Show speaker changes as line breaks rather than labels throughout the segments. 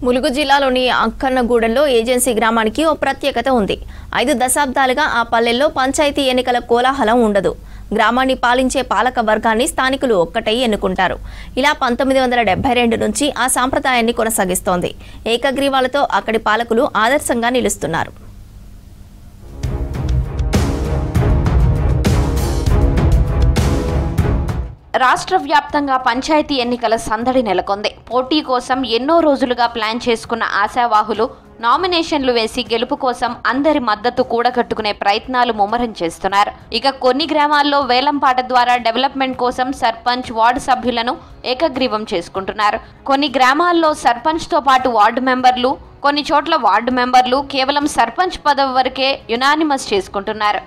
ములుగు జిల్లాలోని అంకన్నగూడెంలో ఏజెన్సీ గ్రామానికి ఓ ప్రత్యేకత ఉంది. 5 దశాబ్దాలుగా ఆ పల్లెల్లో పంచాయతీ ఎన్నికల కోలాహలం ఉండదు. గ్రామాన్ని పాలించే పాలక వర్గాన్ని స్థానికులు ఒక్కటై ఎన్నుకుంటారు. ఇలా 1972 నుంచి ఆ సాంప్రదాయాన్ని కొనసాగిస్తోంది. ఏకగ్రీవాలతో అక్కడి పాలకులు ఆదర్శంగా నిలుస్తున్నారు.
రాష్ట్ర వ్యాప్తంగా పంచాయతీ ఎన్నికల సందడి నెలకొంది. పోటీ కోసం ఎన్నో రోజులుగా ప్లాన్ చేసుకున్న ఆశావాహులు నామినేషన్లు వేసి గెలుపు కోసం అందరి మద్దతు కూడగట్టుకునే ప్రయత్నాలు ముమ్మరం చేస్తున్నారు. ఇక కొన్ని గ్రామాల్లో వేలంపాట ద్వారా డెవలప్మెంట్ కోసం సర్పంచ్, వార్డు సభ్యులను ఏకగ్రీవం చేసుకుంటున్నారు. కొన్ని గ్రామాల్లో సర్పంచ్తో పాటు వార్డు మెంబర్లు, కొన్ని చోట్ల వార్డు మెంబర్లు కేవలం సర్పంచ్ పదవి వరకే యునానిమస్ చేసుకుంటున్నారు.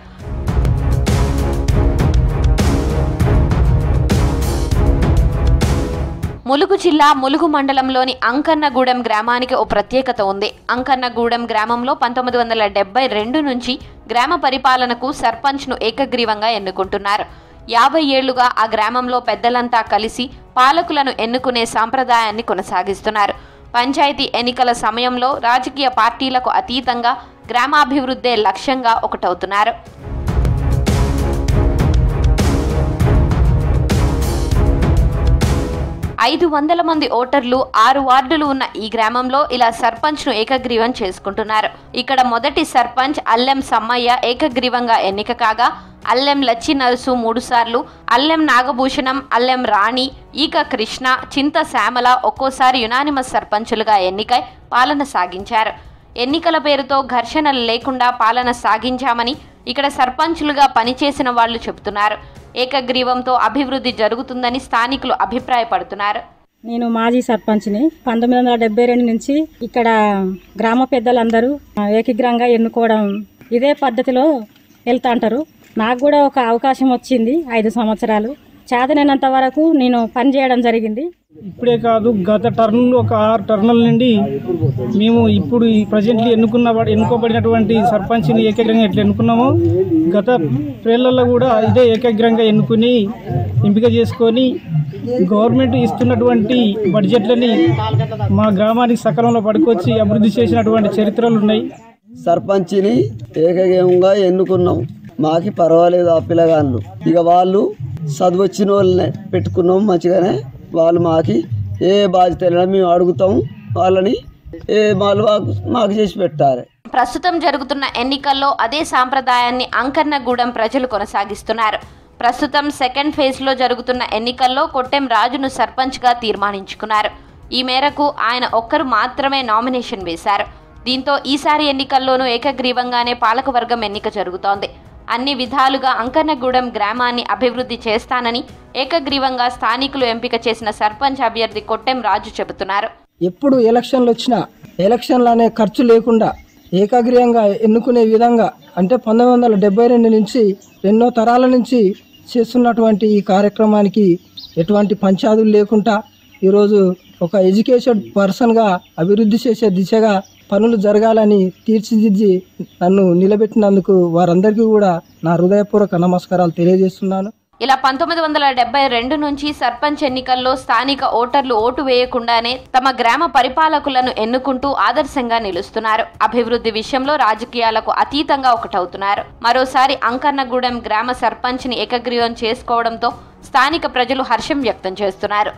ములుగు జిల్లా ములుగు మండలంలోని అంకన్నగూడెం గ్రామానికి ఓ ప్రత్యేకత ఉంది. అంకన్నగూడెం గ్రామంలో 1972 నుంచి గ్రామ పరిపాలనకు సర్పంచ్ను ఏకగ్రీవంగా ఎన్నుకుంటున్నారు. 50 ఏళ్లుగా ఆ గ్రామంలో పెద్దలంతా కలిసి పాలకులను ఎన్నుకునే సాంప్రదాయాన్ని కొనసాగిస్తున్నారు. పంచాయతీ ఎన్నికల సమయంలో రాజకీయ పార్టీలకు అతీతంగా గ్రామాభివృద్ధే లక్ష్యంగా ఒకటవుతున్నారు. 500 మంది ఓటర్లు, 6 వార్డులు ఉన్న ఈ గ్రామంలో ఇలా సర్పంచ్ను ఏకగ్రీవం చేసుకుంటున్నారు. ఇక్కడ మొదటి సర్పంచ్ అల్లెం సమ్మయ్య ఏకగ్రీవంగా ఎన్నిక కాగా, అల్లెం లచ్చి నరసు 3 సార్లు, అల్లెం నాగభూషణం, అల్లెం రాణి, ఈక కృష్ణ, చింత శ్యామల ఒక్కోసారి యునానిమస్ సర్పంచులుగా ఎన్నికై పాలన సాగించారు. ఎన్నికల పేరుతో ఘర్షణలు లేకుండా పాలన సాగించామని ఇక్కడ సర్పంచులుగా పనిచేసిన వాళ్లు చెబుతున్నారు. ఏకగ్రీవంతో అభివృద్ధి జరుగుతుందని స్థానికులు అభిప్రాయపడుతున్నారు.
నేను మాజీ సర్పంచ్ని. 1972 నుంచి ఇక్కడ గ్రామ పెద్దలందరూ ఏకగ్రీవంగా ఎన్నుకోవడం ఇదే పద్ధతిలో వెళ్తా అంటారు. నాకు కూడా ఒక అవకాశం వచ్చింది. 5 సంవత్సరాలు చేతనైనంత వరకు నేను పనిచేయడం జరిగింది.
ఇప్పుడే కాదు, గత టర్మ్లో ఒక 6 టర్ముల నుండి మేము ఇప్పుడు ఈ ప్రజెంట్లీ ఎన్నుకోబడినటువంటి సర్పంచ్ని ఏకగ్రంగా ఎట్లా ఎన్నుకున్నామో గత ప్రేళ్లలో కూడా ఇదే ఏకగ్రంగా ఎన్నుకుని ఎంపిక చేసుకొని గవర్నమెంట్ ఇస్తున్నటువంటి బడ్జెట్లని మా గ్రామానికి సకాలంలో పడుకొచ్చి అభివృద్ధి చేసినటువంటి చరిత్రలు ఉన్నాయి.
సర్పంచ్ని ఏకగ్రీవంగా ఎన్నుకున్నాం. మాకి పర్వాలేదు ఆ పిల్లగాళ్ళు. ఇక వాళ్ళు చదువు వచ్చిన వాళ్ళని పెట్టుకున్నాం మంచిగానే. వాళ్ళు మాకి ఏ బాధ్యత మేము అడుగుతాం, వాళ్ళని వాళ్ళు మాకు చేసి పెట్టారు.
ప్రస్తుతం జరుగుతున్న ఎన్నికల్లో అదే సాంప్రదాయాన్ని అంకన్నగూడెం ప్రజలు కొనసాగిస్తున్నారు. ప్రస్తుతం సెకండ్ ఫేజ్లో జరుగుతున్న ఎన్నికల్లో కొట్టెం రాజును సర్పంచ్గా తీర్మానించుకున్నారు. ఈ మేరకు ఆయన ఒక్కరు మాత్రమే నామినేషన్ వేశారు. దీంతో ఈసారి ఎన్నికల్లోనూ ఏకగ్రీవంగానే పాలకవర్గం ఎన్నిక జరుగుతోంది. అన్ని విధాలుగా అంకన్నగూడెం గ్రామాన్ని అభివృద్ధి చేస్తానని ఏకగ్రీవంగా స్థానికులు ఎంపిక చేసిన సర్పంచ్ అభ్యర్థి కొట్టెం రాజు చెబుతున్నారు.
ఎప్పుడు ఎలక్షన్లు వచ్చినా ఎలక్షన్లు అనే ఖర్చు లేకుండా ఏకగ్రీవంగా ఎన్నుకునే విధంగా, అంటే 1972 నుంచి ఎన్నో తరాల నుంచి చేస్తున్నటువంటి ఈ కార్యక్రమానికి ఎటువంటి పంచాదులు లేకుండా ఈరోజు ఒక ఎడ్యుకేటెడ్ పర్సన్గా అభివృద్ధి చేసే దిశగా పనులు జరగాలని తీర్చిదిద్ది నన్ను నిలబెట్టినందుకు వారందరికీ కూడా నా హృదయపూర్వక నమస్కారాలు తెలియజేస్తున్నాను.
ఇలా 1972 నుంచి సర్పంచ్ ఎన్నికల్లో స్థానిక ఓటర్లు ఓటు వేయకుండానే తమ గ్రామ పరిపాలకులను ఎన్నుకుంటూ ఆదర్శంగా నిలుస్తున్నారు. అభివృద్ధి విషయంలో రాజకీయాలకు అతీతంగా ఒకటవుతున్నారు. మరోసారి అంకన్నగూడెం గ్రామ సర్పంచ్ని ఏకగ్రీవం చేసుకోవడంతో స్థానిక ప్రజలు హర్షం వ్యక్తం చేస్తున్నారు.